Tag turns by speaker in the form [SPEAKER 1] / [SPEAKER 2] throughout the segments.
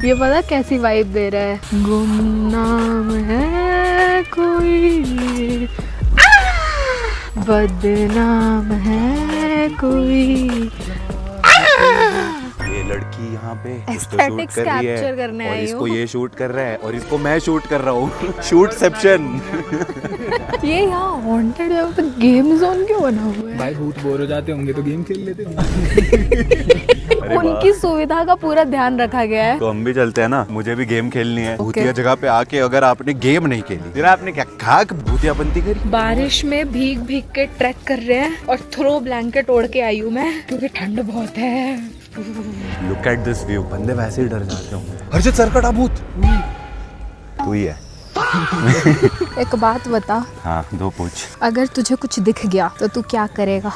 [SPEAKER 1] ये पता कैसी वाइब दे रहा है, गुमनाम है कोई, बदनाम है कोई।
[SPEAKER 2] ये लड़की यहाँ पे
[SPEAKER 1] एस्थेटिक्स
[SPEAKER 2] शूट कर रही
[SPEAKER 1] कैप्चर
[SPEAKER 2] है
[SPEAKER 1] करने
[SPEAKER 2] और
[SPEAKER 1] आई
[SPEAKER 2] इसको
[SPEAKER 1] हूँ।
[SPEAKER 2] ये शूट कर रहा है और इसको मैं शूट कर रहा हूँ। शूटसेप्शन।
[SPEAKER 1] ये यहाँ हॉन्टेड है तो गेम जोन क्यों बना हुआ है?
[SPEAKER 3] भाई भूत बोर हो जाते होंगे तो गेम खेल लेते होंगे।
[SPEAKER 1] उनकी सुविधा का पूरा ध्यान रखा गया है।
[SPEAKER 2] तो हम भी चलते हैं ना, मुझे भी गेम खेलनी है। भूतिया जगह पे आके अगर आपने गेम नहीं खेली, फिर आपने क्या खाक भूतियापंती करी।
[SPEAKER 1] बारिश में भीग भीग के ट्रैक कर रहे हैं और थ्रो ब्लैंकेट ओढ़ के आई हूँ मैं, क्योंकि ठंड बहुत है।
[SPEAKER 2] Look at this view. बंदे वैसे ही डर जाते होंगे। हर्षित सरकटा भूत तू ही है।
[SPEAKER 1] एक बात बता,
[SPEAKER 2] हाँ दो पूछ।
[SPEAKER 1] अगर तुझे कुछ दिख गया तो तू क्या करेगा?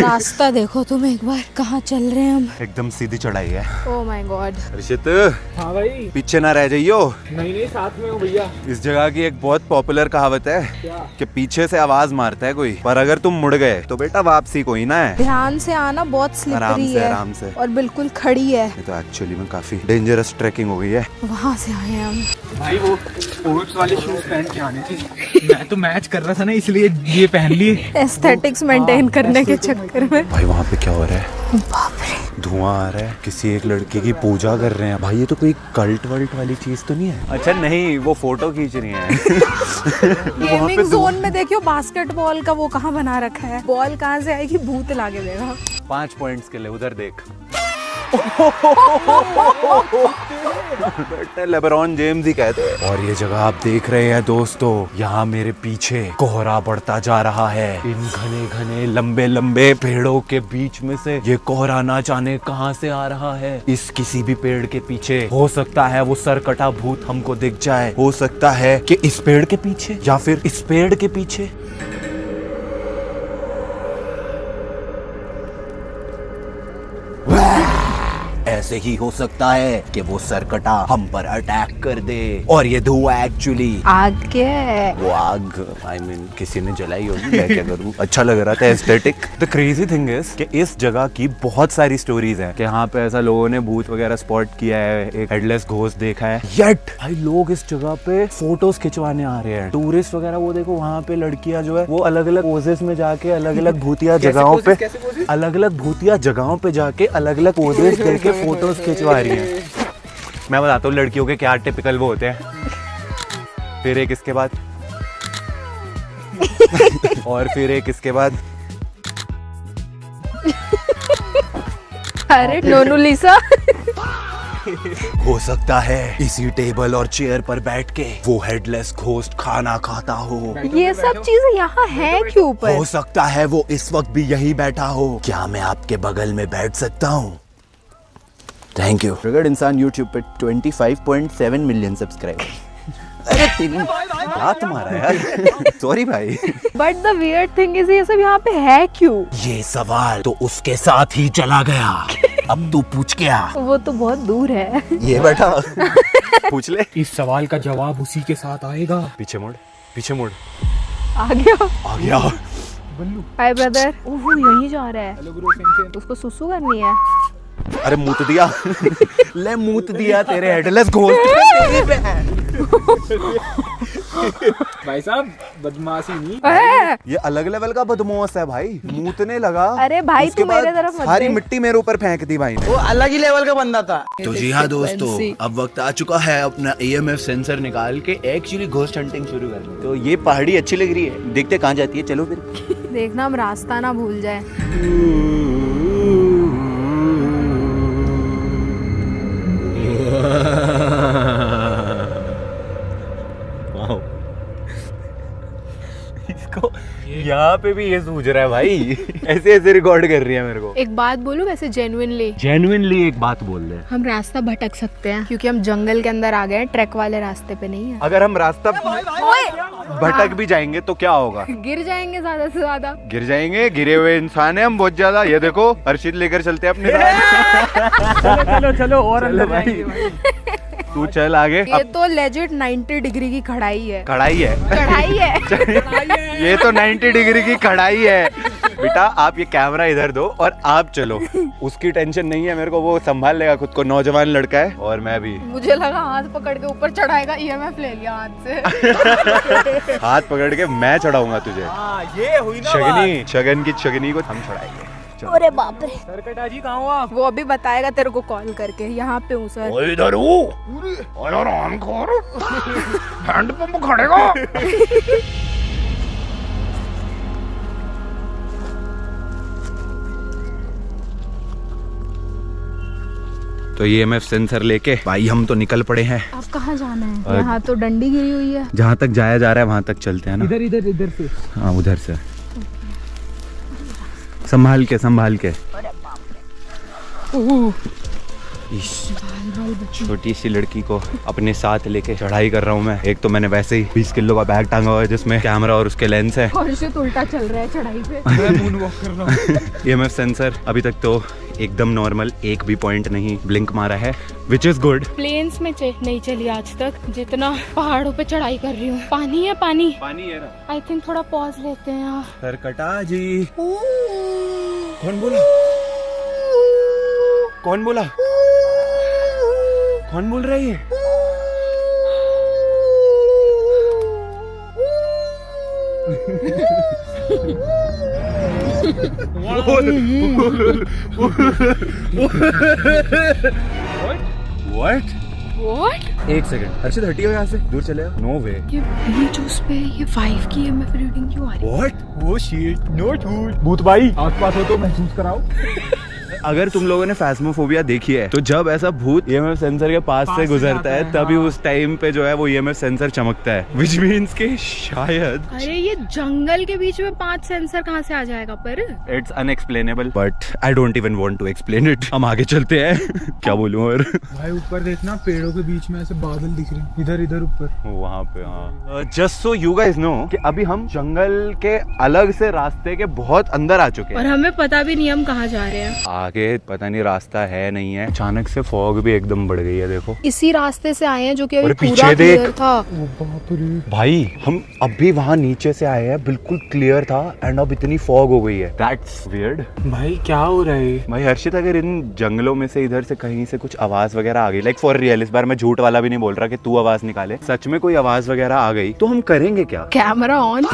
[SPEAKER 1] रास्ता देखो तुम एक बार, कहाँ चल रहे हैं हम?
[SPEAKER 2] एकदम सीधी चढ़ाई है।
[SPEAKER 1] Oh my God.
[SPEAKER 2] हर्षित
[SPEAKER 3] हाँ भाई।
[SPEAKER 2] पीछे ना रह जाइयो।
[SPEAKER 3] नहीं साथ में हो भैया।
[SPEAKER 2] इस जगह की एक बहुत पॉपुलर कहावत है
[SPEAKER 3] क्या?
[SPEAKER 2] कि पीछे से आवाज मारता है कोई, पर अगर तुम मुड़ गए तो बेटा वापसी कोई ना है।
[SPEAKER 1] ध्यान से आना, बहुत स्लिपरी है
[SPEAKER 2] आराम से।
[SPEAKER 1] और बिल्कुल खड़ी है।
[SPEAKER 2] ये तो एक्चुअली में काफी डेंजरस ट्रैकिंग हो गई है।
[SPEAKER 1] वहाँ से आए हैं हम।
[SPEAKER 3] भाई वो स्पोर्ट्स वाले शूज पहन के आने थे। मैं तो मैच कर रहा था ना, इसलिए ये पहन लिए।
[SPEAKER 1] एस्थेटिक्स मेंटेन करने के चक्कर में।
[SPEAKER 2] भाई वहाँ पे क्या हो रहा है?
[SPEAKER 1] बाप रे।
[SPEAKER 2] धुआं आ रहा है। किसी एक लड़के की पूजा कर रहे हैं। भाई ये तो कोई कल्ट वल्ट वाली चीज तो नहीं है? अच्छा नहीं, वो फोटो खींच रही है।
[SPEAKER 1] गेमिंग जोन में देखियो बास्केटबॉल का वो कहाँ बना रखा है। बॉल कहाँ से आएगी, भूत लाके देगा।
[SPEAKER 2] 5 पॉइंट्स के लिए उधर देख। लेब्रॉन जेम्स ही कहते हैं। और ये जगह आप देख रहे हैं दोस्तों, यहाँ मेरे पीछे कोहरा बढ़ता जा रहा है। इन घने घने लंबे लंबे पेड़ों के बीच में से ये कोहरा ना जाने कहाँ से आ रहा है। इस किसी भी पेड़ के पीछे हो सकता है वो सरकटा भूत हमको दिख जाए। हो सकता है कि इस पेड़ के पीछे या फिर इस पेड़ के पीछे। ऐसे ही हो सकता है कि वो सरकटा हम पर अटैक कर दे। और ये धुआं एक्चुअली
[SPEAKER 1] आग के है।
[SPEAKER 2] वो आग I mean, किसी ने जलाई होगी। मैं क्या करूँ, अच्छा लग रहा था aesthetic. The crazy thing is कि इस जगह की बहुत सारी स्टोरीज हैं कि यहाँ पे ऐसा लोगों ने भूत वगैरह स्पॉट किया है, एक हेडलेस घोस्ट देखा है। येट भाई लोग इस जगह पे फोटोज खिंचवाने आ रहे हैं। टूरिस्ट वगैरह वो देखो, वहाँ पे लड़कियां जो है वो अलग अलग पोजेस में जाके अलग अलग भूतिया जगहों पे जाके अलग अलग पोजेस देके फोटोज खिंचवा रही हैं। मैं बताता हूँ लड़कियों के क्या टिपिकल वो होते हैं। फिर एक इसके बाद और फिर एक इसके बाद।
[SPEAKER 1] अरे नोनू लिसा।
[SPEAKER 2] हो सकता है इसी टेबल और चेयर पर बैठ के वो हेडलेस घोस्ट खाना खाता हो।
[SPEAKER 1] ये सब चीजें यहाँ है क्यों पर?
[SPEAKER 2] हो सकता है वो इस वक्त भी यही बैठा हो। क्या मैं आपके बगल में बैठ सकता हूँ? Thank you. प्रगट इंसान यूट्यूब पे 25.7 मिलियन सब्सक्राइबर। अरे तेरी बात मारा यार। सॉरी भाई।
[SPEAKER 1] But the weird thing is ये सब यहाँ पे है क्यों?
[SPEAKER 2] ये सवाल तो उसके साथ ही चला गया। अब तू पूछ क्या?
[SPEAKER 1] वो तो बहुत दूर है।
[SPEAKER 2] ये बैठा। पूछ ले।
[SPEAKER 3] इस सवाल का जवाब उसी के साथ आएगा।
[SPEAKER 2] पीछे मुड़, पीछे मुड़।
[SPEAKER 1] आ गया।
[SPEAKER 2] आ गया।
[SPEAKER 3] बल्लू।
[SPEAKER 1] Hi brother. वो यहीं जा रहा है।
[SPEAKER 3] हेलो ब्रो, सेंसेन।
[SPEAKER 1] उसको सुसु करनी है।
[SPEAKER 2] अरे मूत दिया। ले मूत दिया तेरे हेडलेस घोस्ट।
[SPEAKER 3] भाई साहब बदमाशी नहीं।
[SPEAKER 2] ये अलग लेवल का बदमाश है भाई। मूतने लगा।
[SPEAKER 1] अरे भाई
[SPEAKER 2] उसके
[SPEAKER 1] तू मेरे
[SPEAKER 2] बाद
[SPEAKER 1] तरफ मत
[SPEAKER 2] सारी
[SPEAKER 1] देख।
[SPEAKER 2] मिट्टी मेरे ऊपर फेंक दी भाई ने।
[SPEAKER 4] वो अलग ही लेवल का बंदा था।
[SPEAKER 2] तो जी हाँ दोस्तों, अब वक्त आ चुका है अपना EMF सेंसर निकाल के एक्चुअली घोस्ट हंटिंग शुरू करनी। तो ये पहाड़ी अच्छी लग रही है, देखते कहाँ जाती है। चलो फिर।
[SPEAKER 1] देखना हम रास्ता ना भूल जाए।
[SPEAKER 2] इसको यहाँ पे भी ये सूझ रहा है भाई। ऐसे ऐसे रिकॉर्ड कर रही है मेरे को।
[SPEAKER 1] एक बात बोलूं वैसे
[SPEAKER 2] जेन्युइनली एक बात बोल रहे हैं।
[SPEAKER 1] हम रास्ता भटक सकते हैं क्योंकि हम जंगल के अंदर आ गए हैं, ट्रैक वाले रास्ते पे नहीं है।
[SPEAKER 2] अगर हम रास्ता भटक भी जाएंगे तो क्या होगा?
[SPEAKER 1] गिर जाएंगे ज्यादा से ज्यादा।
[SPEAKER 2] गिर जाएंगे। गिरे हुए इंसान है हम बहुत ज्यादा। ये देखो हर्षित लेकर चलते हैं अपने साथ।
[SPEAKER 3] चलो और अंदर जाएंगे।
[SPEAKER 2] तू चल आगे।
[SPEAKER 1] ये तो लेजिट 90 डिग्री की कढ़ाई है।
[SPEAKER 2] कढ़ाई है।
[SPEAKER 1] कढ़ाई है।
[SPEAKER 2] ये तो 90 डिग्री की कढ़ाई है। बेटा आप ये कैमरा इधर दो और आप चलो। उसकी टेंशन नहीं है मेरे को, वो संभाल लेगा खुद को, नौजवान लड़का है। और मैं भी
[SPEAKER 1] मुझे लगा हाथ पकड़ के ऊपर चढ़ाएगा, EMF ले लिया हाथ से।
[SPEAKER 2] हाथ पकड़ के मैं चढ़ाऊंगा तुझे।
[SPEAKER 3] ये हुई ना
[SPEAKER 2] शगनी, शगन की शगनी को हम चढ़ाएंगे।
[SPEAKER 1] अरे बाप रे,
[SPEAKER 3] सरकटा जी कहाँ हो आप?
[SPEAKER 1] वो अभी बताएगा तेरे को कॉल करके। यहाँ पे हूँ सर।
[SPEAKER 2] इधर हैंडपंप खड़ेगा। तो EMF सेंसर लेके भाई हम तो निकल पड़े हैं।
[SPEAKER 1] आप कहाँ जाना है? यहाँ तो डंडी गिरी हुई है।
[SPEAKER 2] जहाँ तक जाया जा रहा है वहां तक चलते हैं ना।
[SPEAKER 3] इधर इधर इधर से।
[SPEAKER 2] हाँ उधर से। संभाल के संभाल के। छोटी सी लड़की को अपने साथ लेके चढ़ाई कर रहा हूँ मैं। एक तो मैंने वैसे ही 20 किलो का बैग टांगा हुआ है जिसमें कैमरा और उसके लेंस है।
[SPEAKER 1] और उसे उल्टा चल रहा है चढ़ाई पे।
[SPEAKER 3] मैं मून वॉक कर रहा हूँ।
[SPEAKER 2] EMF सेंसर अभी तक तो एकदम नॉर्मल, एक भी पॉइंट नहीं ब्लिंक मारा है, विच इज गुड।
[SPEAKER 1] प्लेन्स में नहीं चली आज तक जितना पहाड़ों पे चढ़ाई कर रही हूँ। पानी है पानी।
[SPEAKER 2] पानी है ना।
[SPEAKER 1] आई थिंक थोड़ा पॉज लेते हैं यहाँ।
[SPEAKER 2] सरकटा जी। कौन बोला? कौन बोला? कौन बोल रही है? What?
[SPEAKER 1] What?
[SPEAKER 2] एक सेकंड, हर्षित हटियो यहाँ से, दूर चले जाओ। नो वे।
[SPEAKER 1] ये बीच उस पे ये 5 की EMF रीडिंग क्यों आ रही है?
[SPEAKER 2] What?
[SPEAKER 3] वो शीट नोट भूत भाई आस पास हो तो महसूस कराओ।
[SPEAKER 2] अगर तुम लोगों ने फैस्मोफोबिया देखी है तो जब ऐसा भूत EMF सेंसर के पास से गुजरता है तभी
[SPEAKER 3] हाँ।
[SPEAKER 2] उस टाइम पे जो है वो EMF सेंसर चमकता है, विच मीन्स के शायद
[SPEAKER 1] अरे ये जंगल के बीच में 5 सेंसर कहाँ से आ जाएगा पर?
[SPEAKER 2] It's unexplainable but I don't even want to explain it. हम आगे चलते हैं। क्या बोलूं और
[SPEAKER 3] भाई ऊपर देखना, पेड़ों के बीच में ऐसे बादल दिख रहे हैं इधर इधर ऊपर।
[SPEAKER 2] वहाँ पे। हाँ, just so you guys know कि अभी हम जंगल के अलग से रास्ते के बहुत अंदर आ चुके
[SPEAKER 1] और
[SPEAKER 2] हैं।
[SPEAKER 1] हमें पता भी नहीं हम कहाँ जा रहे हैं।
[SPEAKER 2] आगे पता नहीं रास्ता है नहीं है। अचानक से फॉग भी एकदम बढ़ गई है, देखो।
[SPEAKER 1] इसी रास्ते से आए हैं जो कि अभी
[SPEAKER 2] और
[SPEAKER 1] पूरा
[SPEAKER 2] पीछे देख।
[SPEAKER 1] क्लियर था।
[SPEAKER 3] ओ बाप रे।
[SPEAKER 2] भाई हम अभी वहाँ नीचे से आए हैं, बिल्कुल क्लियर था एंड अब इतनी फॉग हो गई है। That's weird.
[SPEAKER 3] भाई क्या हो रहा है?
[SPEAKER 2] भाई हर्षित अगर इन जंगलों में से इधर से कहीं से कुछ आवाज वगैरह आ गई, लाइक फॉर रियल, इस बार मैं झूठ वाला भी नहीं बोल रहा कि तू आवाज निकाले, सच में कोई आवाज वगैरह आ गई तो हम करेंगे क्या?
[SPEAKER 1] Camera on.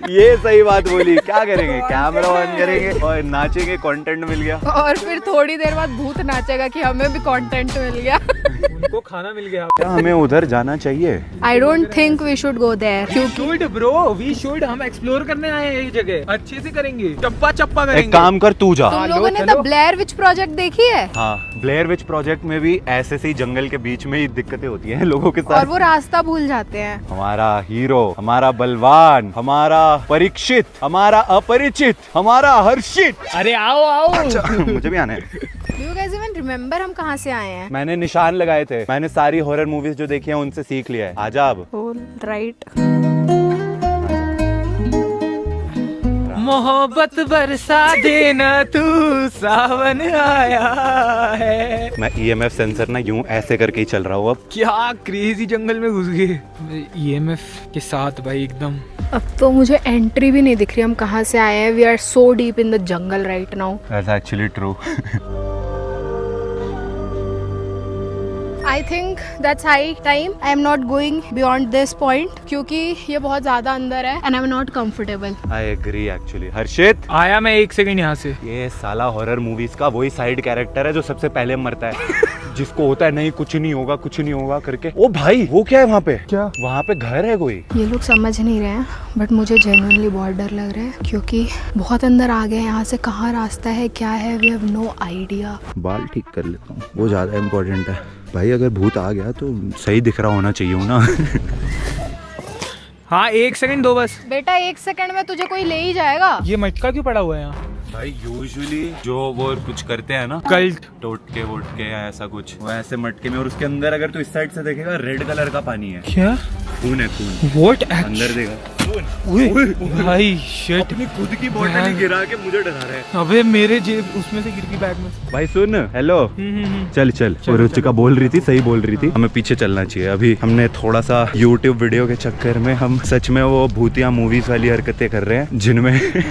[SPEAKER 2] ये सही बात बोली। क्या करेंगे? कैमरा ऑन करेंगे और नाचेंगे, कंटेंट मिल गया।
[SPEAKER 1] और फिर थोड़ी देर बाद भूत नाचेगा कि हमें भी कंटेंट मिल गया।
[SPEAKER 3] उनको खाना मिल गया।
[SPEAKER 2] क्या हमें उधर जाना चाहिए?
[SPEAKER 1] I don't think we should go there क्योंकि
[SPEAKER 3] शुड ब्रो, वी शुड। हम एक्सप्लोर करने आए हैं ये जगह, अच्छे से करेंगे, चप्पा चप्पा
[SPEAKER 2] एक
[SPEAKER 3] करेंगे।
[SPEAKER 2] काम कर, तू जा।
[SPEAKER 1] तुम
[SPEAKER 3] हाँ,
[SPEAKER 1] लोगों
[SPEAKER 3] लो,
[SPEAKER 1] ने
[SPEAKER 3] चलो।
[SPEAKER 1] द ब्लेयर विच प्रोजेक्ट देखी है?
[SPEAKER 2] हाँ, ब्लेयर विच प्रोजेक्ट में भी ऐसे से ही जंगल के बीच में ही दिक्कतें होती हैं लोगों के
[SPEAKER 1] और
[SPEAKER 2] साथ।
[SPEAKER 1] वो रास्ता भूल जाते हैं।
[SPEAKER 2] हमारा हीरो, हमारा बलवान, हमारा परीक्षित, हमारा अपरिचित, हमारा हर्षित।
[SPEAKER 3] अरे आओ आओ।
[SPEAKER 2] मुझे भी आना है।
[SPEAKER 1] Do you guys even remember हम कहाँ से आए हैं?
[SPEAKER 2] मैंने निशान लगाए थे। मैंने सारी हॉरर मूवीज जो देखी हैं उनसे सीख लिया है। आजा अब।
[SPEAKER 1] राइट।
[SPEAKER 3] मोहब्बत बरसा देना तू, सावन आया है।
[SPEAKER 2] मैं EMF सेंसर ना यूं ऐसे करके ही चल रहा हूँ अब।
[SPEAKER 3] क्या क्रेजी जंगल में घुस गए EMF के साथ भाई एकदम।
[SPEAKER 1] अब तो मुझे एंट्री भी नहीं दिख रही हम कहाँ से आए हैं। We are so deep in the jungle right now.
[SPEAKER 2] That's actually true.
[SPEAKER 1] I think that's high time. I am not going beyond this point क्योंकि ये बहुत ज्यादा अंदर है and I am not comfortable.
[SPEAKER 2] I agree actually. Harshit,
[SPEAKER 3] आया मैं 1 second यहाँ से।
[SPEAKER 2] ये साला हॉरर मूवीज का वही साइड कैरेक्टर है जो सबसे पहले मरता है। जिसको होता है नहीं कुछ नहीं होगा, कुछ नहीं होगा करके। ओ भाई वो क्या है वहाँ पे?
[SPEAKER 3] क्या?
[SPEAKER 2] वहाँ पे घर है कोई?
[SPEAKER 1] ये लोग समझ नहीं रहे हैं बट मुझे जेन्युइनली बहुत डर लग रहा है क्योंकि बहुत अंदर आ गए। यहाँ से कहाँ रास्ता है, क्या है, वी हैव नो आइडिया।
[SPEAKER 2] बाल ठीक कर लेता हूँ, वो ज्यादा इम्पोर्टेंट है भाई। अगर भूत आ गया तो सही दिख रहा होना चाहिए ना।
[SPEAKER 3] हाँ 1 सेकंड दो बस।
[SPEAKER 1] बेटा 1 सेकंड में तुझे कोई ले ही जाएगा।
[SPEAKER 3] ये मटका क्यों पड़ा हुआ है यहाँ?
[SPEAKER 2] भाई यूजुअली जो वो कुछ करते हैं ना,
[SPEAKER 3] कल्ट
[SPEAKER 2] टोटके वोटके या ऐसा कुछ, वो ऐसे मटके में, और उसके अंदर अगर तू इस साइड से देखेगा रेड कलर का पानी है।
[SPEAKER 3] क्या?
[SPEAKER 2] खून है, खून।
[SPEAKER 3] व्हाट?
[SPEAKER 2] अंदर देखा।
[SPEAKER 3] भाई शिट,
[SPEAKER 2] अपनी खुद की बॉटल ही गिरा के मुझे डरा रहा है।
[SPEAKER 3] अबे मेरे जेब उसमें से गिर गई बैग में।
[SPEAKER 2] भाई सुन, हेलो, चल चल। और रुचिका बोल रही थी, सही बोल रही थी, हमें पीछे चलना चाहिए। अभी हमने थोड़ा सा YouTube वीडियो के चक्कर में हम सच में वो भूतिया मूवीज वाली हरकतें कर रहे हैं, जिनमें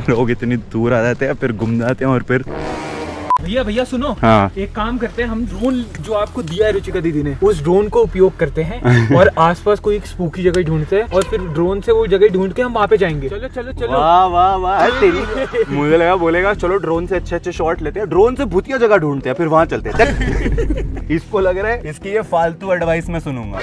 [SPEAKER 2] लोग इतनी दूर आ जाते हैं, फिर गुम जाते हैं और फिर
[SPEAKER 3] भैया भैया सुनो,
[SPEAKER 2] हाँ।
[SPEAKER 3] एक काम करते हैं, हम ड्रोन जो आपको दिया है रुचिका दीदी ने, उस ड्रोन को उपयोग करते हैं और आसपास कोई एक स्पूकी जगह ढूंढते हैं और फिर ड्रोन से वो जगह ढूंढ के हम वहाँ पे जाएंगे। चलो चलो चलो।
[SPEAKER 2] वाह वाह वाह, तेरी मुझे लगा बोलेगा चलो ड्रोन से अच्छे अच्छे शॉट लेते हैं, ड्रोन से भूतिया जगह ढूंढते हैं, फिर वहाँ चलते हैं। इसको लग रहा है इसकी ये फालतू एडवाइस मैं सुनूंगा।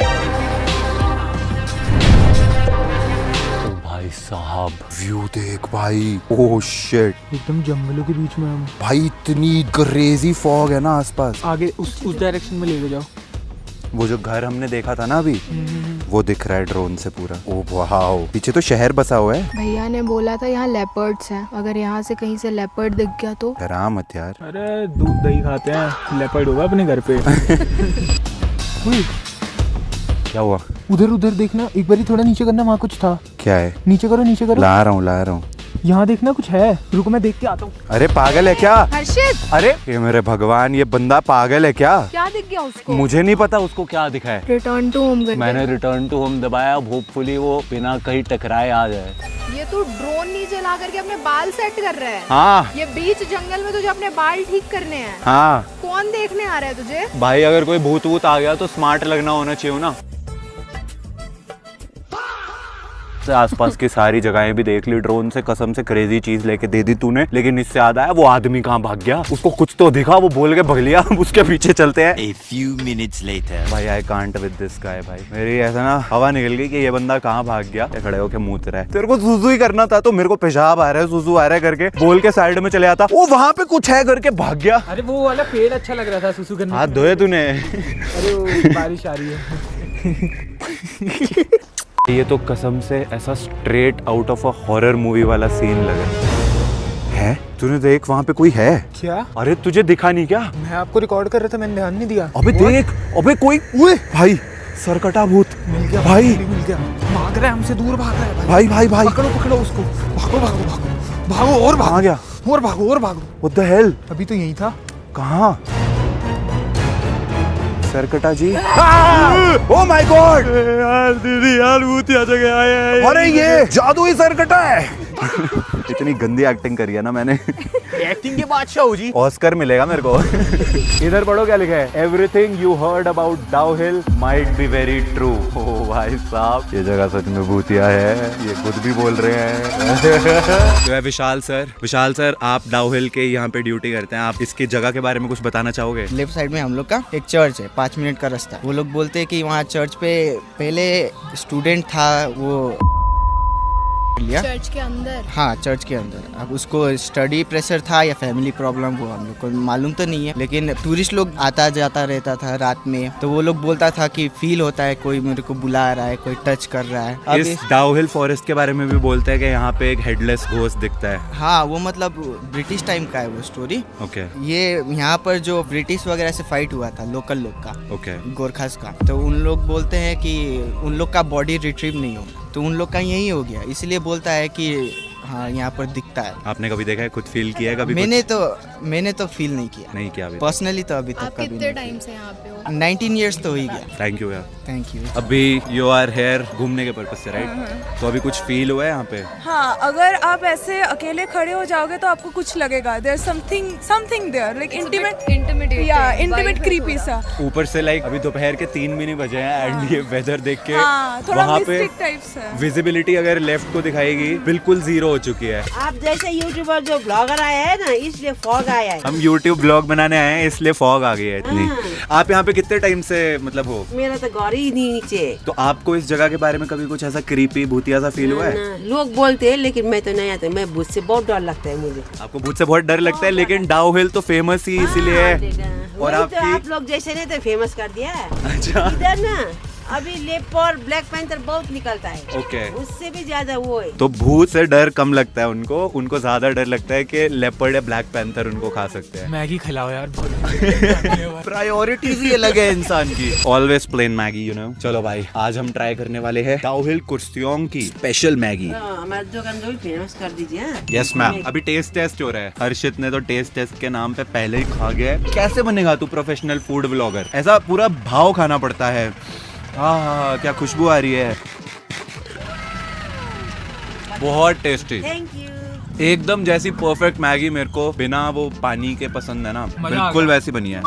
[SPEAKER 2] भाई साहब व्यू देख भाई, ओह शिट,
[SPEAKER 3] एकदम जंगलों के बीच में हम।
[SPEAKER 2] भाई इतनी क्रेजी फॉग है ना आसपास।
[SPEAKER 3] आगे उस डायरेक्शन में ले जाओ।
[SPEAKER 2] वो जो घर हमने देखा था ना अभी, वो दिख रहा है ड्रोन से पूरा। ओ वाओ, पीछे तो शहर बसा हुआ है।
[SPEAKER 1] भैया ने बोला था यहाँ लेपर्ड्स हैं, अगर यहाँ से कहीं से लेपर्ड दिख गया तो।
[SPEAKER 2] डरा मत यार।
[SPEAKER 3] अरे दूध दही खाते हैं, लेपर्ड होगा अपने घर पे।
[SPEAKER 2] क्या हुआ?
[SPEAKER 3] उधर उधर देखना, एक बार थोड़ा नीचे करना, वहाँ कुछ था।
[SPEAKER 2] क्या है?
[SPEAKER 3] नीचे करो नीचे करो।
[SPEAKER 2] ला रहा हूँ।
[SPEAKER 3] यहाँ देखना कुछ है, रुको मैं देख के आता हूँ।
[SPEAKER 2] अरे पागल है क्या?
[SPEAKER 1] हर्षित,
[SPEAKER 2] अरे ये मेरे भगवान, ये बंदा पागल है क्या?
[SPEAKER 1] क्या दिख गया उसको?
[SPEAKER 2] मुझे नहीं पता उसको क्या दिखा है।
[SPEAKER 1] Return to home.
[SPEAKER 2] मैंने रिटर्न टू होम दबाया, होपफुली वो बिना कहीं टकराए आ जाए।
[SPEAKER 1] ये तू ड्रोन नीचे ला करके अपने बाल सेट कर रहा है।
[SPEAKER 2] हाँ।
[SPEAKER 1] ये बीच जंगल में तुझे अपने बाल ठीक करने हैं।
[SPEAKER 2] हाँ।
[SPEAKER 1] कौन देखने आ रहा है तुझे?
[SPEAKER 2] भाई अगर कोई भूत वूत आ गया तो स्मार्ट लगना होना चाहिए ना। आसपास की सारी जगहें भी देख ली ड्रोन से, कसम से क्रेजी चीज लेके दे दी तूने, लेकिन इससे याद आया वो आदमी कहाँ भाग गया? उसको कुछ तो दिखा, वो बोल के भग लिया, उसके पीछे चलते हैं।
[SPEAKER 4] A few minutes later.
[SPEAKER 2] भाई I can't with this guy भाई, मेरी ऐसा ना हवा निकल गई कि ये बंदा कहाँ भाग गया। खड़े होके मूत रहा है। तेरे को सुसु ही करना था तो मेरे को पेशाब आ रहा है, सुसु आ रहा है करके बोल के साइड में चले आता, वो वहाँ पे कुछ है करके भाग गया।
[SPEAKER 3] अरे वो वाला पेड़ अच्छा लग रहा था सुसु करने।
[SPEAKER 2] हाथ धोए तूने?
[SPEAKER 3] अरे वो बारिश आ रही है।
[SPEAKER 2] ये तो कसम से ऐसा straight out of a horror movie वाला सीन लगा है। तूने देख वहाँ पे कोई है
[SPEAKER 3] क्या?
[SPEAKER 2] अरे तुझे दिखा नहीं क्या?
[SPEAKER 3] मैं आपको रिकॉर्ड कर रहा था, मैंने ध्यान नहीं दिया।
[SPEAKER 2] अबे देख, अबे कोई, ओए भाई सरकटा भूत
[SPEAKER 3] मिल गया
[SPEAKER 2] भाई,
[SPEAKER 3] मिल गया। भाग रहा है हमसे, दूर भाग रहा है
[SPEAKER 2] भाई भाई भाई।
[SPEAKER 3] पकड़ो पकड़ो उसको, भागो भागो भागो भागो और
[SPEAKER 2] कहाँ गया?
[SPEAKER 3] और भागो और भागो।
[SPEAKER 2] What the hell?
[SPEAKER 3] अभी तो यही था।
[SPEAKER 2] कहाँ? सरकटा जी। ओ माय गॉड यार, दीदी यार भूत आ जगह। अरे ये जादुई सरकटा है। इतनी गंदी एक्टिंग करी है ना मैंने।
[SPEAKER 3] एक्टिंग के बादशाह हो जी।
[SPEAKER 2] ऑस्कर मिलेगा मेरे को। इधर पढ़ो क्या लिखा है, everything you heard about Dowhill might be very true. ओ भाई साहब, ये जगह सच में भूतिया है, ये खुद भी बोल रहे हैं। तो है विशाल सर, आप डाउहिल के यहाँ पे ड्यूटी करते हैं, आप इसकी जगह के बारे में कुछ बताना चाहोगे?
[SPEAKER 5] लेफ्ट साइड में हम लोग का एक चर्च है, 5 मिनट का रास्ता। वो लोग बोलते हैं कि वहाँ चर्च पे पहले स्टूडेंट था, वो लिया
[SPEAKER 1] चर्च के अंदर।
[SPEAKER 5] हाँ चर्च के अंदर। अब उसको स्टडी प्रेशर था या फैमिली प्रॉब्लम हुआ, हम लोग को मालूम तो नहीं है, लेकिन टूरिस्ट लोग आता जाता रहता था रात में, तो वो लोग बोलता था कि फील होता है कोई मेरे को बुला रहा है, कोई टच कर रहा है।
[SPEAKER 2] इस डाउहिल फॉरेस्ट के बारे में भी बोलते हैं कि यहाँ पे एक हेडलेस घोस्ट दिखता है।
[SPEAKER 5] हाँ वो मतलब ब्रिटिश टाइम का है वो स्टोरी।
[SPEAKER 2] ओके।
[SPEAKER 5] ये यहाँ पर जो ब्रिटिश वगैरह से फाइट हुआ था लोकल लोग का,
[SPEAKER 2] ओके।
[SPEAKER 5] गोरखास का, तो उन लोग बोलते हैं कि उन लोग का बॉडी रिट्रीव नहीं होगा, तो उन लोग का यही हो गया, इसलिए बोलता है कि हाँ यहाँ पर दिखता है।
[SPEAKER 2] आपने कभी देखा है, खुद फील किया है कभी?
[SPEAKER 5] मैंने तो फील नहीं किया,
[SPEAKER 2] नहीं किया
[SPEAKER 5] पर्सनली तो अभी तक
[SPEAKER 1] आप
[SPEAKER 5] कभी
[SPEAKER 1] कितने
[SPEAKER 5] नहीं।
[SPEAKER 1] टाइम से यहाँ पे हो?
[SPEAKER 5] 19 ईयर्स तो हो ही गया।
[SPEAKER 2] थैंक यू यार।
[SPEAKER 5] Thank you.
[SPEAKER 2] अभी यू आर हेयर घूमने के पर्पज से, राइट? तो अभी कुछ फील हुआ है यहाँ पे?
[SPEAKER 6] हाँ, अगर आप ऐसे अकेले खड़े हो जाओगे तो आपको कुछ लगेगा, there something there like intimate creepy सा।
[SPEAKER 2] ऊपर से लाइक अभी दोपहर के 3 भी नहीं बजे हैं एंड ये वेदर देख के
[SPEAKER 6] हाँ, थोड़ा
[SPEAKER 2] वहाँ पे
[SPEAKER 6] मिस्टिक टाइप्स है।
[SPEAKER 2] विजिबिलिटी अगर लेफ्ट को दिखाएगी बिल्कुल 0 हो चुकी है।
[SPEAKER 7] आप जैसे यूट्यूबर जो ब्लॉगर आए हैं ना, इसलिए फॉग आया है।
[SPEAKER 2] हम यूट्यूब ब्लॉग बनाने आए हैं इसलिए फॉग आ गई है इतनी। आप यहाँ पे कितने टाइम से मतलब हो?
[SPEAKER 7] मेरा तो घर ही नहीं नीचे।
[SPEAKER 2] तो आपको इस जगह के बारे में कभी कुछ ऐसा क्रीपी भूतिया सा फील हुआ है?
[SPEAKER 7] ना, लोग बोलते हैं लेकिन मैं तो नहीं आता, मैं भूत से बहुत डर लगता है मुझे।
[SPEAKER 2] आपको भूत से बहुत डर लगता है, लेकिन डाउहिल तो फेमस ही इसीलिए है। और
[SPEAKER 7] और
[SPEAKER 2] आपकी
[SPEAKER 7] आप लोग जैसे नहीं तो फेमस कर दिया है।
[SPEAKER 2] अच्छा।
[SPEAKER 7] इधर ना अभी लेपर्ड ब्लैक पैंथर बहुत निकलता है।
[SPEAKER 2] ओके।
[SPEAKER 7] उससे भी ज्यादा वो है।
[SPEAKER 2] तो भूत से डर कम लगता है उनको ज्यादा डर लगता है कि लेपर्ड या ब्लैक पैंथर उनको खा सकते हैं।
[SPEAKER 3] मैगी खिलाओ यार।
[SPEAKER 2] प्रायोरिटीज ही अलग है इंसान की। Always plain Maggi you know. चलो भाई आज हम ट्राई करने वाले हैं डाउहिल कुर्सियोंग की स्पेशल मैगी।
[SPEAKER 7] हमारे दुकान को भी फेमस कर दीजिए।
[SPEAKER 2] Yes ma'am. अभी टेस्ट टेस्ट हो रहा है। हर्षित ने तो टेस्ट टेस्ट के नाम पे पहले ही खा गया है। कैसे बनेगा तू प्रोफेशनल फूड ब्लॉगर? ऐसा पूरा भाव खाना पड़ता है। हाँ क्या खुशबू आ रही है। बहुत टेस्टी।
[SPEAKER 7] Thank you.
[SPEAKER 2] एकदम जैसी परफेक्ट मैगी मेरे को बिना वो पानी के पसंद है ना, बिल्कुल वैसी बनी है।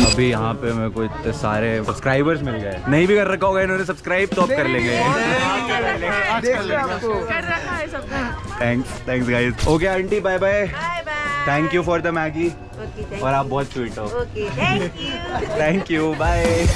[SPEAKER 2] अभी यहाँ पे मेरे को इतने सारे सब्सक्राइबर्स मिल गए। नहीं भी कर रखा होगा इन्होंने सब्सक्राइब तो अब कर लेंगे। Thanks guys. Okay aunty bye bye.
[SPEAKER 7] Bye bye.
[SPEAKER 2] Thank you for the Maggi.
[SPEAKER 7] Okay
[SPEAKER 2] और आप बहुत स्वीट हो।
[SPEAKER 7] Okay thank you.
[SPEAKER 2] Thank you bye.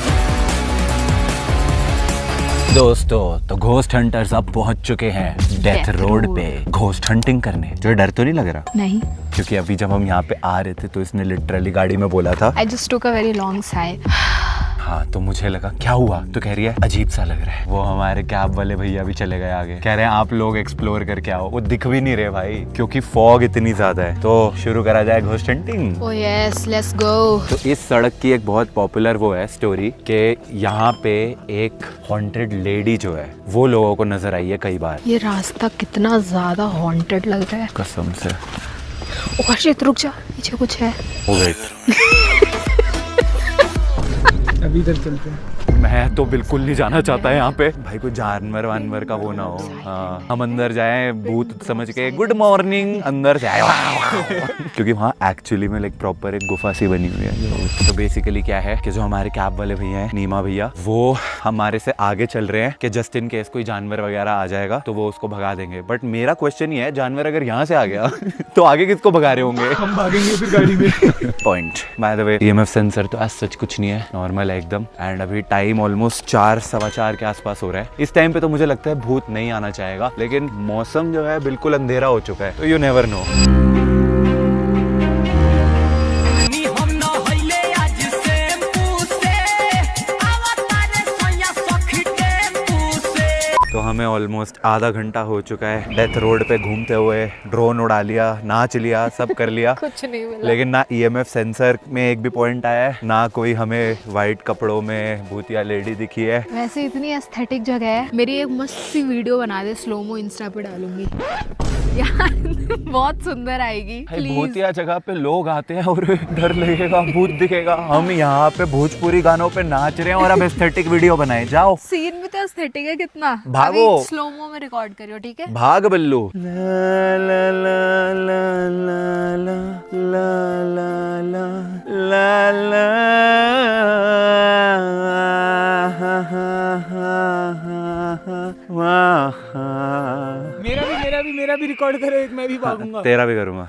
[SPEAKER 2] दोस्तों तो घोस्ट हंटर्स अब पहुंच चुके हैं डेथ रोड पे घोस्ट हंटिंग करने। जो डर तो नहीं लग रहा?
[SPEAKER 1] नहीं।
[SPEAKER 2] क्योंकि अभी जब हम यहाँ पे आ रहे थे तो इसने लिटरली गाड़ी में बोला था
[SPEAKER 1] I just took a very long sigh.
[SPEAKER 2] हाँ तो मुझे लगा क्या हुआ, तो कह रही है अजीब सा लग रहा है। वो हमारे कैब वाले भैया भी चले गए आगे, कह रहे हैं आप लोग एक्सप्लोर करके आओ। वो दिख भी नहीं रहे भाई क्योंकि फॉग इतनी ज्यादा है। तो शुरू करा जाए ghost hunting.
[SPEAKER 1] Oh yes, let's go.
[SPEAKER 2] तो इस सड़क की एक बहुत पॉपुलर वो है स्टोरी कि यहाँ पे एक हॉन्टेड लेडी जो है वो लोगों को नजर आई है कई बार।
[SPEAKER 1] ये रास्ता कितना ज्यादा हॉन्टेड लग रहा है
[SPEAKER 2] कसम से।
[SPEAKER 1] ओ हर्षित रुक जा, पीछे कुछ है।
[SPEAKER 2] ओ वेट
[SPEAKER 3] अभी इधर चलते हैं।
[SPEAKER 2] मैं तो बिल्कुल नहीं जाना चाहता है यहाँ पे भाई। कोई जानवर वानवर का वो ना हो। हाँ हम अंदर जाएं भूत समझ के गुड मॉर्निंग अंदर से आए क्योंकि वहाँ एक्चुअली में लाइक प्रॉपर एक गुफा सी बनी हुई है। तो बेसिकली क्या है कि जो हमारे कैब वाले भैया हैं नीमा भैया वो हमारे से आगे चल रहे हैं कि जस्ट इन केस कोई जानवर वगैरह आ जाएगा तो वो उसको भगा देंगे। बट मेरा क्वेश्चन ये है जानवर अगर यहाँ से आ गया तो आगे किसको भगा रहे होंगे?
[SPEAKER 3] हम भागेंगे फिर गाड़ी में।
[SPEAKER 2] Point. By the way EMF sensor तो आज सच कुछ नहीं है, नॉर्मल है एकदम। एंड अभी टाइम ऑलमोस्ट 4 सवा 4 के आसपास हो रहा है। इस टाइम पे तो मुझे लगता है भूत नहीं आना चाहेगा, लेकिन मौसम जो है बिल्कुल अंधेरा हो चुका है तो यू नेवर नो। तो हमें ऑलमोस्ट आधा घंटा हो चुका है डेथ रोड पे घूमते हुए। ड्रोन उड़ा लिया, नाच लिया, सब कर लिया,
[SPEAKER 1] कुछ नहीं मिला।
[SPEAKER 2] लेकिन ना EMF सेंसर में एक भी पॉइंट आया है, ना कोई हमें वाइट कपड़ों में भूतिया लेडी दिखी है।
[SPEAKER 1] वैसे इतनी एस्थेटिक जगह है। मेरी एक मस्त सी वीडियो बना दे, स्लोमो इंस्टा पे डालूंगी यार बहुत सुंदर आएगी। प्लीज।
[SPEAKER 2] भूतिया जगह पे लोग आते हैं और डर लगेगा, भूत दिखेगा। हम यहाँ पे भोजपुरी गानों पे नाच रहे हैं और अब एस्थेटिक वीडियो बनाए। जाओ।
[SPEAKER 1] सीन भी तो एस्थेटिक है कितना।
[SPEAKER 2] भागो।
[SPEAKER 1] स्लोमो में रिकॉर्ड करियो ठीक है।
[SPEAKER 2] भाग बल्लू। ला ला ला ला ला ला ला ला ला
[SPEAKER 3] मेरा भी रिकॉर्ड करो एक, मैं भी भागूंगा।
[SPEAKER 2] तेरा भी करूंगा।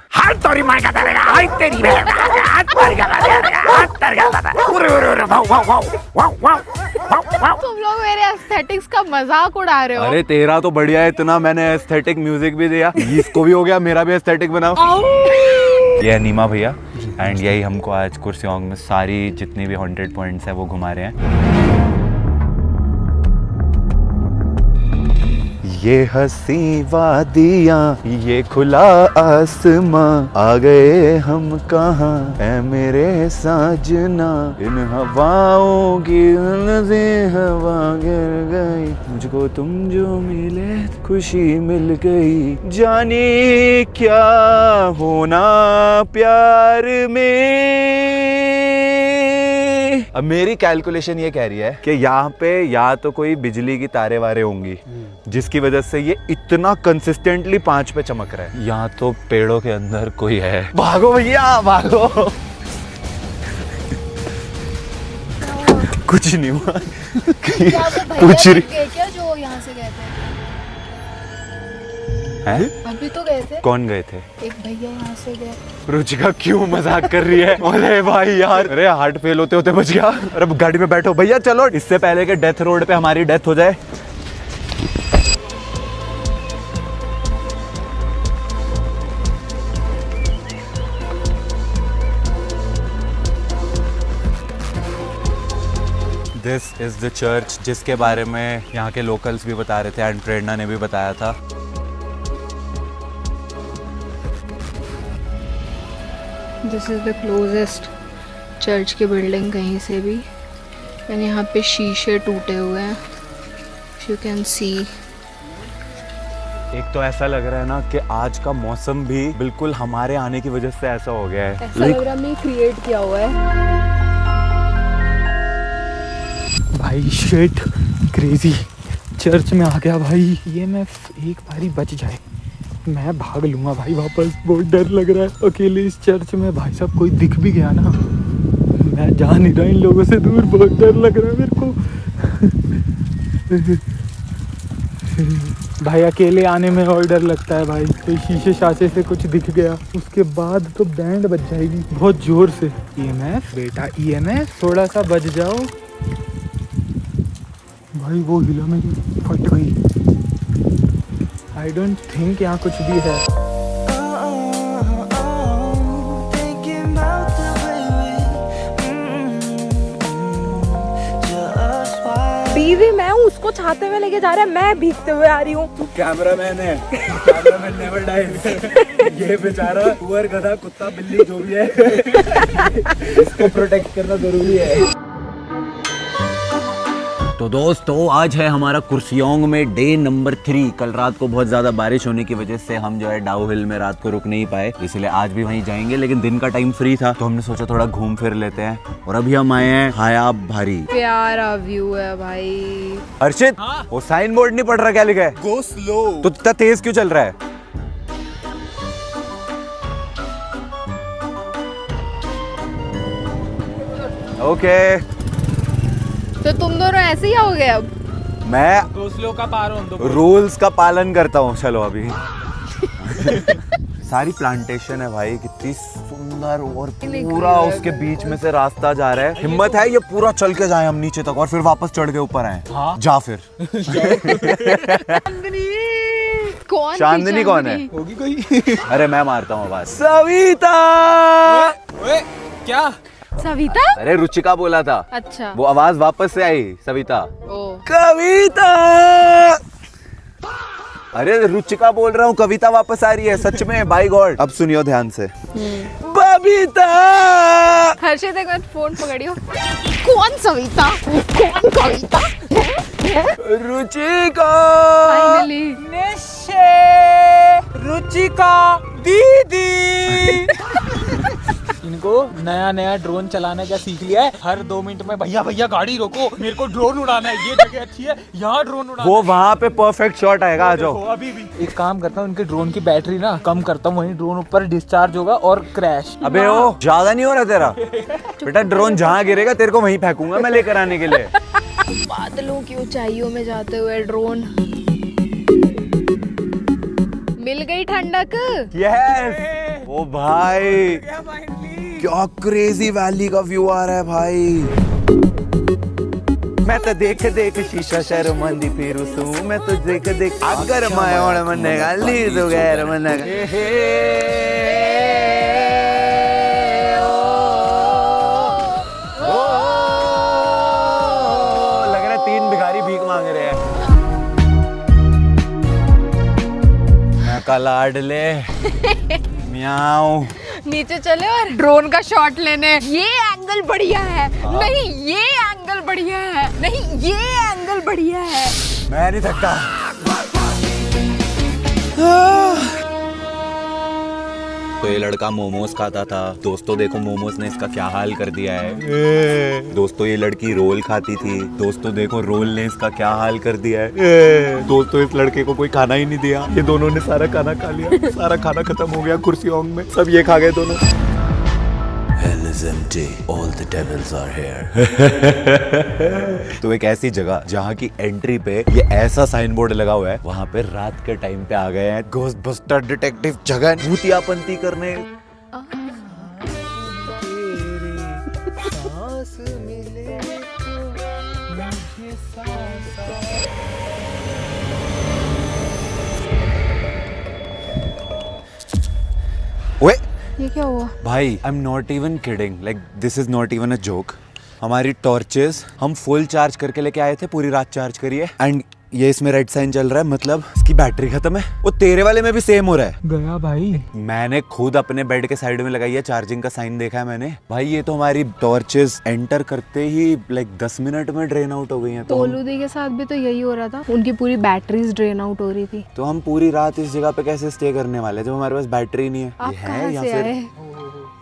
[SPEAKER 1] तुम लोग मेरे एस्थेटिक्स का मजाक उड़ा रहे हो।
[SPEAKER 2] अरे तेरा तो बढ़िया है, इतना मैंने एस्थेटिक म्यूजिक भी दिया, इसको भी हो गया, मेरा भी एस्थेटिक बनाओ। ये है नीमा भैया एंड यही हमको आज कुर्सियोंग में सारी जितनी भी हॉन्टेड पॉइंट्स है वो घुमा रहे हैं। ये हंसी वादियाँ ये खुला आसमां, आ गए हम कहाँ है मेरे साजना। इन हवाओं की हवा गिर गई, मुझको तुम जो मिले खुशी मिल गई। जाने क्या होना प्यार में। अब मेरी कैलकुलेशन ये कह रही है कि यहाँ पे या तो कोई बिजली की तारे वारे होंगी जिसकी वजह से ये इतना कंसिस्टेंटली 5 पे चमक रहा है, यहाँ तो पेड़ों के अंदर कोई है। भागो भैया भागो। कुछ नहीं हुआ। कुछ
[SPEAKER 1] क्या जो यहाँ से गए थे?
[SPEAKER 2] हैं?
[SPEAKER 1] अभी तो गए थे।
[SPEAKER 2] कौन गए थे?
[SPEAKER 1] एक भैया यहाँ से गए।
[SPEAKER 2] रुचिका क्यों मजाक कर रही है? अरे भाई यार, अरे हार्ट फेल होते होते बच गया। अरे गाड़ी में बैठो भैया, चलो इससे पहले कि डेथ रोड पे हमारी डेथ हो जाए। दिस इज द चर्च जिसके बारे में यहाँ के लोकल्स भी बता रहे थे एंड प्रेरणा ने भी बताया था।
[SPEAKER 1] This is the closest church की बिल्डिंग कहीं से भी, एंड यहाँ पे शीशे टूटे हुए हैं, यू कैन सी।
[SPEAKER 2] एक तो ऐसा लग रहा है ना कि आज का मौसम भी बिल्कुल हमारे आने की वजह से ऐसा हो गया है।
[SPEAKER 1] ऐसा लग रहा है हमने क्रिएट किया हुआ है।
[SPEAKER 3] भाई शिट क्रेजी, चर्च में आ गया भाई। ये मैं एक बारी बच जाए मैं भाग लूंगा भाई वापस। बहुत डर लग रहा है अकेले इस चर्च में। भाई साहब कोई दिख भी गया ना, मैं जा नहीं रहा इन लोगों से दूर। बहुत डर लग रहा है मेरे को भाई। अकेले आने में और डर लगता है भाई। कोई शीशे शाशे से कुछ दिख गया उसके बाद तो बैंड बज जाएगी बहुत जोर से। EMF बेटा EMF, थोड़ा सा बच जाओ भाई। वो हिला मेरी, फट गई। आई डोंट थिंक यहाँ कुछ भी है।
[SPEAKER 6] बीवी मैं हूँ, उसको छाते हुए लेके जा रहा है, मैं भीगते हुए आ रही हूँ।
[SPEAKER 2] तू कैमरामैन है, कैमरामैन नेवर डाइज। ये बेचारा पुअर गधा कुत्ता बिल्ली जो भी है इसको प्रोटेक्ट करना जरूरी है। तो दोस्तों आज है हमारा कुर्सियोंग में डे नंबर 3। कल रात को बहुत ज़्यादा बारिश होने की वजह से हम जो है डाउ हिल में रात को रुक नहीं पाए, इसलिए आज भी वहीं जाएंगे। लेकिन दिन का टाइम फ्री था तो हमने सोचा थोड़ा घूम फिर लेते हैं। और अभी हम आए हैं हायाब भारी।
[SPEAKER 1] प्यारा व्यू है भाई।
[SPEAKER 2] अर्षित वो साइन बोर्ड नहीं पढ़ रहा, क्या लिखा है? Go slow. तो इतना तेज क्यों चल रहा है? ओके
[SPEAKER 1] तो तुम दोनों ऐसे ही आओगे अब?
[SPEAKER 2] मैं रूल्स का पालन करता हूँ। चलो अभी सारी प्लांटेशन है भाई, कितनी सुंदर, और पूरा उसके बीच में से रास्ता जा रहा है। हिम्मत है ये पूरा चल के जाए हम नीचे तक और फिर वापस चढ़ के ऊपर आए। हाँ? जा फिर।
[SPEAKER 1] कौन?
[SPEAKER 2] चांदनी कौन है?
[SPEAKER 3] होगी कोई।
[SPEAKER 2] अरे मैं मारता हूँ आवाज। सविता।
[SPEAKER 3] क्या?
[SPEAKER 1] सविता?
[SPEAKER 2] अरे रुचिका बोला था।
[SPEAKER 1] अच्छा
[SPEAKER 2] वो आवाज वापस से आई। सविता।
[SPEAKER 1] ओ
[SPEAKER 2] कविता। अरे रुचिका बोल रहा हूँ, कविता वापस आ रही है सच में, बाय गॉड। अब सुनियो ध्यान से। बबीता।
[SPEAKER 1] हर्षित एक बार फोन पकड़ियो। कौन सविता? कौन कविता?
[SPEAKER 2] रुचिका।
[SPEAKER 1] फाइनली
[SPEAKER 3] रुचिका दीदी। इनको नया नया ड्रोन चलाना क्या सीख लिया है। हर 2 मिनट में भैया भैया गाड़ी रोको, मेरे को ड्रोन उड़ाना है, ये जगह अच्छी है, यहाँ ड्रोन उड़ाना।
[SPEAKER 2] वो वहाँ पे परफेक्ट शॉट आएगा, आ जाओ।
[SPEAKER 3] अभी भी एक काम करता हूँ, उनके ड्रोन की बैटरी ना कम करता हूँ, वहीं ड्रोन ऊपर डिस्चार्ज होगा और क्रैश।
[SPEAKER 2] अबे ओ ज्यादा नहीं हो रहा तेरा बेटा। ड्रोन जहाँ गिरेगा तेरे को वहीं फेंकूंगा मैं लेकर आने के लिए।
[SPEAKER 1] बादलों की ऊंचाइयों में जाते हुए ड्रोन। मिल गई ठंडक।
[SPEAKER 2] यस। ओ भाई क्या क्रेजी वैली का व्यू आ रहा है भाई। मैं तो देख देख शीशा शर्मंदी फिरू सू, मैं तो देख देख अगर मैं और मन्ने गाली तो गैर मन्ने लग रहा है 3 भिखारी भीख मांग रहे हैं। मैं का लाडले म्याऊ।
[SPEAKER 1] नीचे चले और ड्रोन का शॉट लेने। ये एंगल बढ़िया है। नहीं ये एंगल बढ़िया है। नहीं ये एंगल बढ़िया है।
[SPEAKER 2] मैं नहीं थकता। तो ये लड़का मोमोज खाता था। दोस्तों देखो मोमोज ने इसका क्या हाल कर दिया है। दोस्तों ये लड़की रोल खाती थी। दोस्तों देखो रोल ने इसका क्या हाल कर दिया है। दोस्तों इस लड़के को कोई खाना ही नहीं दिया। ये दोनों ने सारा खाना खा लिया। सारा खाना खत्म हो गया कुर्सियों में, सब ये खा गए दोनों। Hell is empty, all the devils are here. तो एक ऐसी जगह जहाँ की एंट्री पे ये ऐसा साइन बोर्ड लगा हुआ है, वहाँ पे रात के टाइम पे आ गए हैं घोस्टबस्टर डिटेक्टिव जगह भूतियापंती करने। ओए
[SPEAKER 1] ये क्या हुआ?
[SPEAKER 2] भाई आई am not even kidding, like this is not even a joke. हमारी टॉर्चेस हम फुल चार्ज करके लेके आए थे, पूरी रात चार्ज करिए। एंड ये इसमें रेड साइन चल रहा है, मतलब इसकी बैटरी खत्म है। वो तेरे वाले में भी सेम हो रहा है।
[SPEAKER 3] गया भाई।
[SPEAKER 2] मैंने खुद अपने बेड के साइड में लगाई है, चार्जिंग का साइन देखा है मैंने। भाई ये तो हमारी टॉर्चेस एंटर करते ही लाइक 10 मिनट में ड्रेन आउट हो गई हैं। तो
[SPEAKER 1] तोलू दी के साथ भी तो यही हो रहा था, उनकी पूरी बैटरीज ड्रेन आउट हो रही थी।
[SPEAKER 2] हम पूरी रात इस जगह पे कैसे स्टे करने वाले हैं जब हमारे पास बैटरी नहीं है?
[SPEAKER 1] आप
[SPEAKER 2] ये है
[SPEAKER 1] कहाँ
[SPEAKER 2] या
[SPEAKER 1] से
[SPEAKER 2] फिर
[SPEAKER 1] आए?